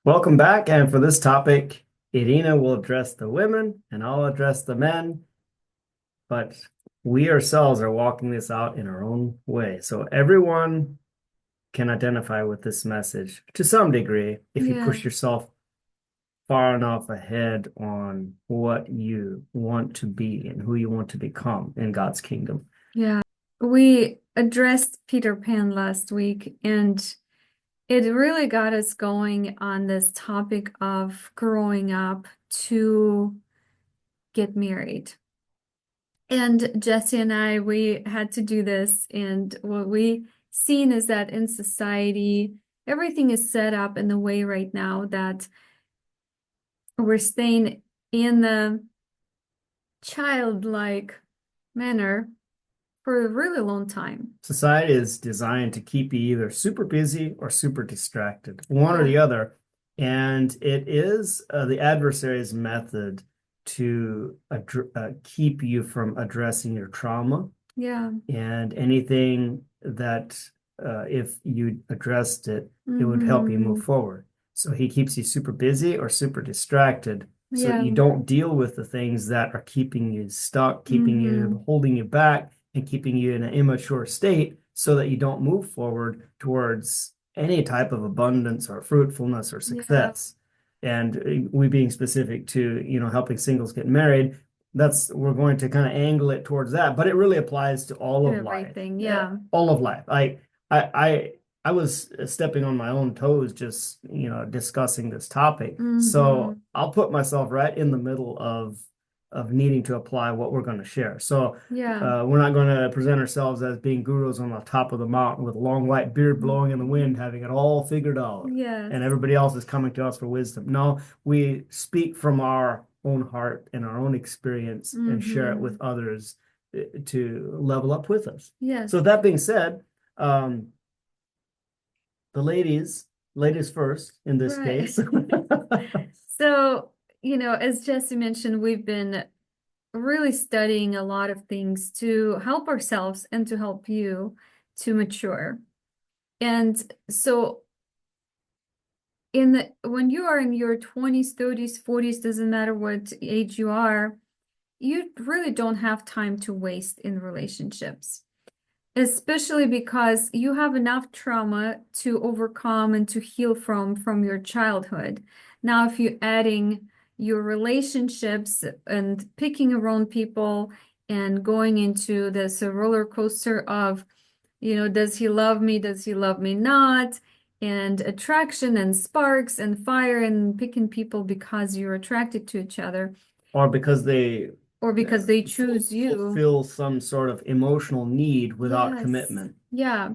Welcome back. And for this topic, Irina will address the women and I'll address the men. But we ourselves are walking this out in our own way. So everyone can identify with this message to some degree if you Yeah, push yourself far enough ahead on what you want to be and who you want to become in God's kingdom. yeah. We addressed Peter Pan last week, and it really got us going on this topic of growing up to get married. And Jesse and I, we had to do this, and what we seen is that in society, everything is set up in the way right now that we're staying in the childlike manner for a really long time. Society is designed to keep you either super busy or super distracted, one or Yeah. the other. And it is the adversary's method to keep you from addressing your trauma Yeah. and anything that, if you addressed it, it would help you move Hmm. forward. So he keeps you super busy or super distracted so that Yeah. you don't deal with the things that are keeping you stuck, keeping you, Hmm. holding you back, and keeping you in an immature state so that you don't move forward towards any type of abundance or fruitfulness or Yeah. success. And we being specific to, helping singles get married, that's we're going to kind of angle it towards that, but it really applies to all To of life. everything. Yeah. All of life. I, I, I was stepping on my own toes just, discussing this topic. So Hmm. I'll put myself right in the middle of needing to apply what we're going to share. So Yeah. we're not going to present ourselves as being gurus on the top of the mountain with a long white beard blowing in the Mhm. wind, having it all figured out, Yes. and everybody else is coming to us for wisdom. No, we speak from our own heart and our own experience and share it with Hmm. others to level up with us. Yes. So with that being said, um, the ladies first in this Right. case. So, as Jesse mentioned, we've been really studying a lot of things to help ourselves and to help you to mature. And so when you are in your 20s, 30s, 40s, doesn't matter what age you are, you really don't have time to waste in relationships, especially because you have enough trauma to overcome and to heal from your childhood. Now, if you're adding your relationships and picking around people and going into this roller coaster of, does he love me? Does he love me not? And attraction and sparks and fire and picking people because you're attracted to each other Or because they or because they choose you. fulfill some sort of emotional need without Yes. commitment. Yeah.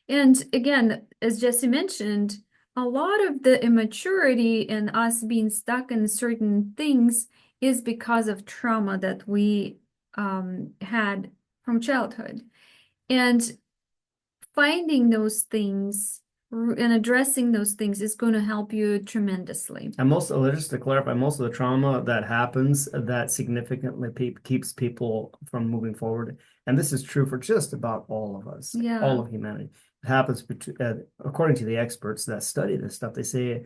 And again, as Jesse mentioned, a lot of the immaturity and us being stuck in certain things is because of trauma that we had from childhood. And finding those things and addressing those things is going to help you tremendously. And just to clarify, most of the trauma that happens that significantly keeps people from moving forward. And this is true for just about all of us, all Yeah. of humanity. It happens, according to the experts that study this stuff, they say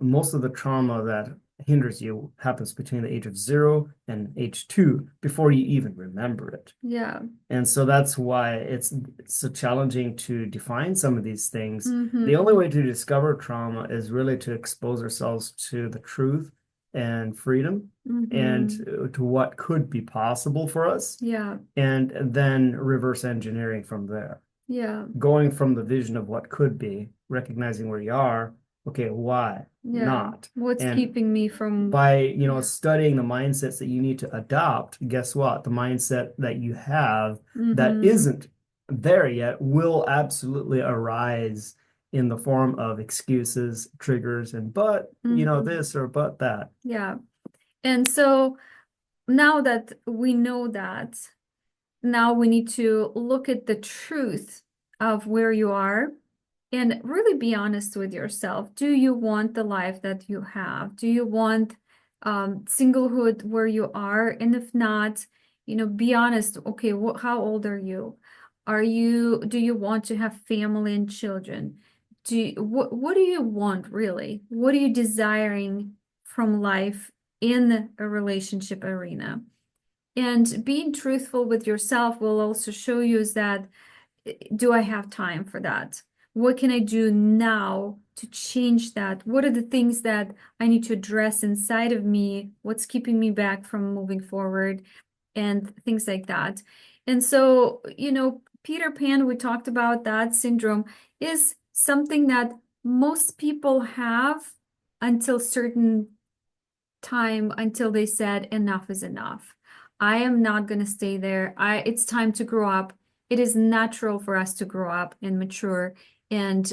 most of the trauma that hinders you happens between the age of 0 and age 2 before you even remember it. Yeah. And so that's why it's so challenging to define some of these things. The only Hmm. way to discover trauma is really to expose ourselves to the truth and freedom and Hmm. to what could be possible for us, Yeah. and then reverse engineering from there. Yeah. Going from the vision of what could be, recognizing where you are, okay, why Yeah. not? What's And keeping me from, by yeah. studying the mindsets that you need to adopt, guess what? The mindset that you have that Hmm. isn't there yet will absolutely arise in the form of excuses, triggers, and but Hmm. this or but that. Yeah. And so now that we know that, now we need to look at the truth of where you are and really be honest with yourself. Do you want the life that you have? Do you want singlehood where you are? And if not, be honest. Okay, how old are you? Do you want to have family and children? what do you want really? What are you desiring from life in a relationship arena? And being truthful with yourself will also show you is that, do I have time for that? What can I do now to change that? What are the things that I need to address inside of me? What's keeping me back from moving forward? And things like that. And so, Peter Pan, we talked about that syndrome, is something that most people have until certain time, until they said enough is enough. I am not going to stay there. It's time to grow up. It is natural for us to grow up and mature and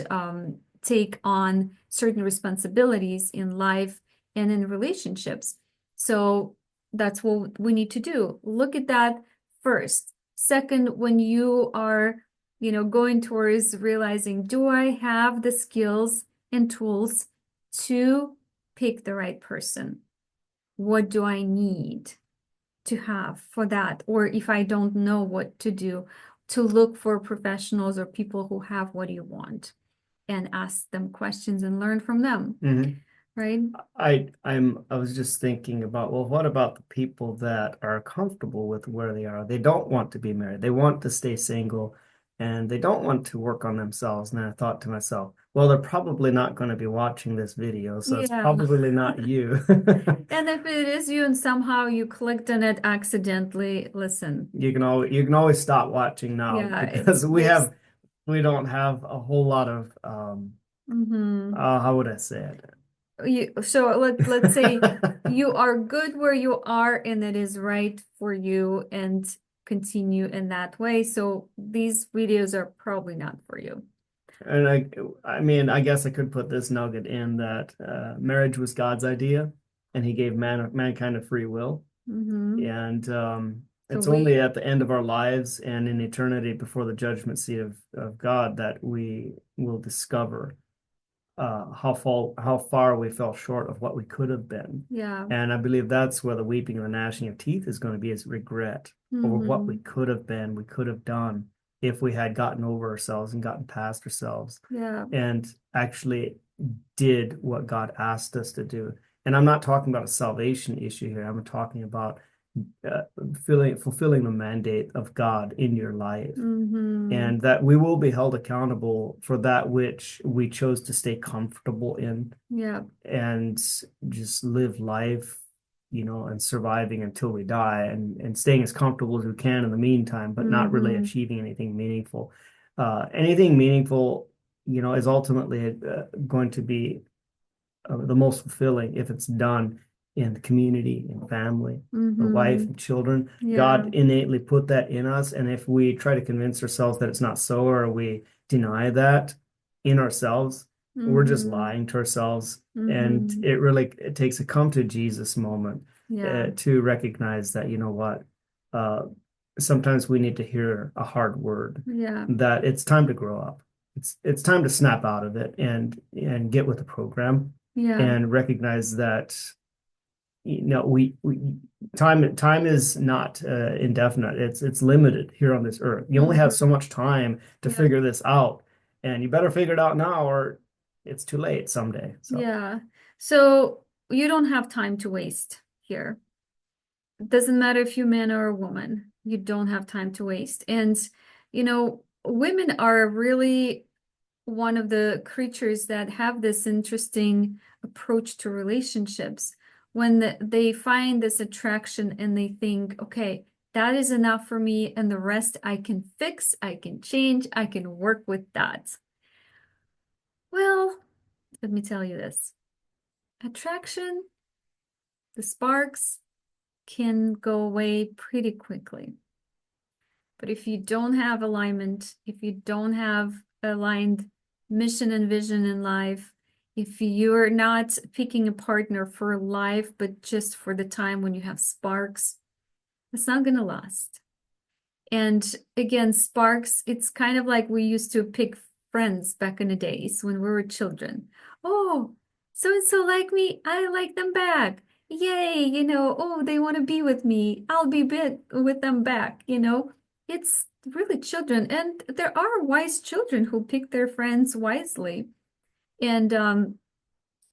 take on certain responsibilities in life and in relationships. So that's what we need to do. Look at that first. Second, when you are, going towards realizing, do I have the skills and tools to pick the right person? What do I need to have for that? Or if I don't know what to do, to look for professionals or people who have what you want and ask them questions and learn from them, Mhm. right? I was just thinking about, well, what about the people that are comfortable with where they are? They don't want to be married. They want to stay single and they don't want to work on themselves. And I thought to myself, well, they're probably not going to be watching this video, so it's Yeah. probably not you. And if it is you and somehow you clicked on it accidentally, listen. You can always stop watching now Yeah, because we don't have a whole lot of how would I say it? so let's say you are good where you are and it is right for you and continue in that way. So these videos are probably not for you. And I mean, I guess I could put this nugget in that marriage was God's idea, and He gave mankind a free will, Hmm. and So it's we, only at the end of our lives and in eternity before the judgment seat of God that we will discover how far we fell short of what we could have been. yeah. And I believe that's where the weeping and the gnashing of teeth is going to be, is regret over what we Hmm. could have been, we could have done if we had gotten over ourselves and gotten past ourselves Yeah. and actually did what God asked us to do. And I'm not talking about a salvation issue here. I'm talking about uh, fulfilling the mandate of God in your life, Hmm. and that we will be held accountable for that which we chose to stay comfortable in Yeah. and just live life, and surviving until we die and staying as comfortable as we can in the meantime, but not really Hmm. achieving anything meaningful. Anything meaningful, is ultimately going to be the most fulfilling if it's done in the community, in family, the wife Hmm. and children. Yeah. God innately put that in us. And if we try to convince ourselves that it's not so, or we deny that in ourselves, we're just Hmm. lying to ourselves. And Hmm. it takes a come to Jesus moment Yeah. to recognize that, what, uh, sometimes we need to hear a hard word, Yeah. that it's time to grow up. It's time to snap out of it and get with the program Yeah. and recognize that we time is not indefinite. It's limited here on this earth. You only have Hmm. so much time to Yeah. figure this out, and you better figure it out now or it's too late someday. So Yeah. So you don't have time to waste here. It doesn't matter if you're man or a woman, you don't have time to waste. And, women are really one of the creatures that have this interesting approach to relationships. When they find this attraction and they think, okay, that is enough for me, and the rest I can fix, I can change, I can work with that. Well, let me tell you this. Attraction, the sparks can go away pretty quickly. But if you don't have alignment, if you don't have aligned mission and vision in life, if you're not picking a partner for life, but just for the time when you have sparks, it's not going to last. And again, sparks, it's kind of like we used to pick friends back in the days when we were children. Oh, so and so like me, I like them back. Yay, oh, they want to be with me. I'll be bit with them back. It's really children. And there are wise children who pick their friends wisely. And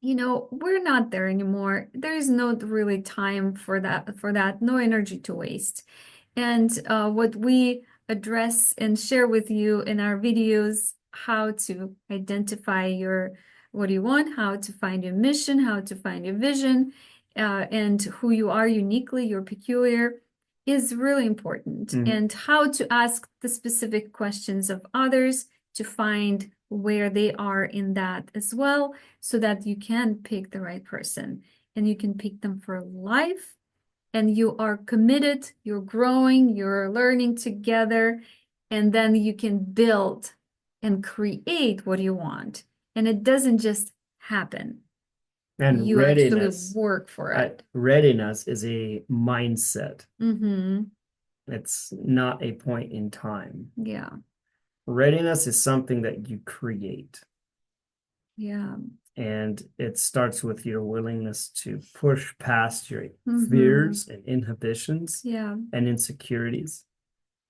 you know, we're not there anymore. There is no really time for that, no energy to waste. And what we address and share with you in our videos, how to identify your what do you want, how to find your mission, how to find your vision, and who you are uniquely, you're peculiar, is really important. Mhm. And how to ask the specific questions of others to find where they are in that as well, so that you can pick the right person and you can pick them for life, and you are committed, you're growing, you're learning together, and then you can build and create what you want. And it doesn't just happen. And You actually work for it. readiness is a mindset. Mm-hmm. It's not a point in time. Yeah. Readiness is something that you create, Yeah. and it starts with your willingness to push past your Mm-hmm. fears and inhibitions Yeah. and insecurities.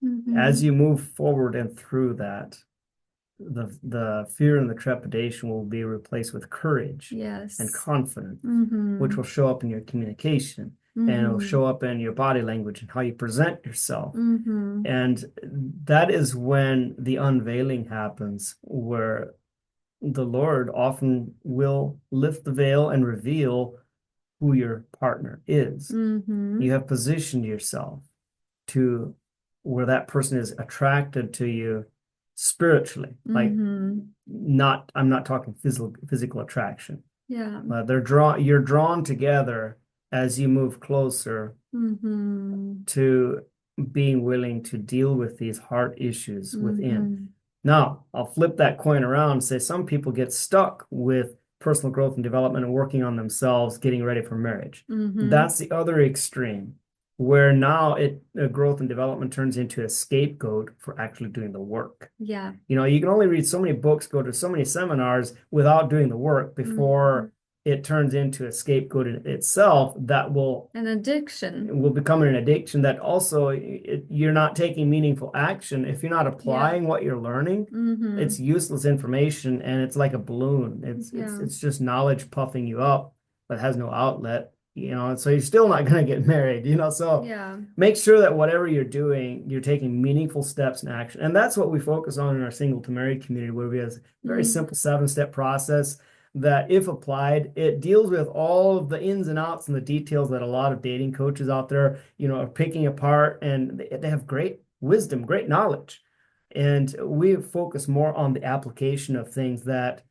Mm-hmm. As you move forward and through that, the fear and the trepidation will be replaced with courage Yes. and confidence, Mm-hmm. which will show up in your communication, and it'll Mm-hmm. show up in your body language and how you present yourself. Mm-hmm. And that is when the unveiling happens, where the Lord often will lift the veil and reveal who your partner is. Mm-hmm. You have positioned yourself to where that person is attracted to you spiritually. Like, Mm-hmm. I'm not talking physical attraction. Yeah. You're drawn together as you move closer Mm-hmm. to being willing to deal with these heart issues within. Mm-hmm. Now, I'll flip that coin around and say some people get stuck with personal growth and development and working on themselves, getting ready for marriage. Mm-hmm. That's the other extreme, where now growth and development turns into a scapegoat for actually doing the work. Yeah. You know, you can only read so many books, go to so many seminars without doing the work before it turns into a scapegoat in itself that An addiction. will become an addiction that also you're not taking meaningful action. If you're not applying what you're learning, Mm-hmm. it's useless information, and it's like a balloon. It's just knowledge puffing you up, but has no outlet, you know, and so you're still not going to get married, you know. So Yeah. make sure that whatever you're doing, you're taking meaningful steps in action. And that's what we focus on in our single to married community, where we have a very simple 7-step process that, if applied, it deals with all of the ins and outs and the details that a lot of dating coaches out there, you know, are picking apart, and they have great wisdom, great knowledge. And we focus more on the application of things that,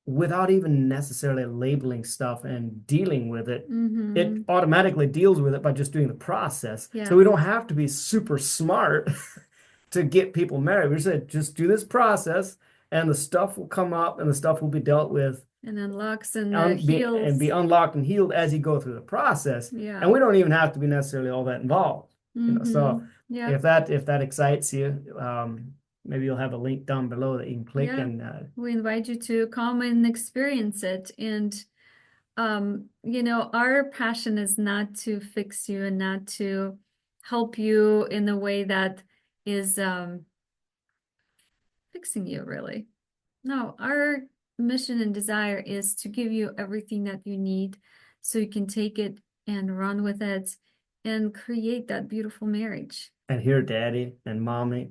without even necessarily labeling stuff and dealing with it, it automatically deals with it by just doing the process. Yeah. So we don't have to be super smart to get people married. We said, just do this process, and the stuff will come up and the stuff will be dealt with And unlocks and be unlocked and healed as you go through the process. Yeah. And we don't even have to be necessarily all that involved. You know, so Yeah. if that excites you, maybe you'll have a link down below that you can click, and we invite you to come and experience it. And you know, our passion is not to fix you and not to help you in a way that is fixing you, really. No, our mission and desire is to give you everything that you need so you can take it and run with it and create that beautiful marriage. and hear daddy and mommy.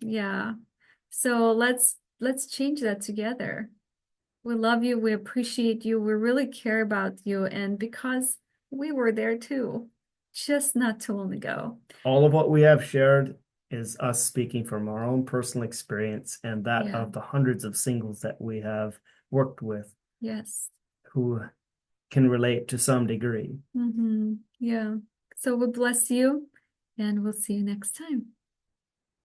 Yeah. So let's change that together. We love you. We appreciate you. We really care about you. And because we were there too, just not too long ago. All of what we have shared is us speaking from our own personal experience and that of the hundreds of singles that we have worked with. Yes. Who can relate to some degree. Yeah. So we bless you, and we'll see you next time.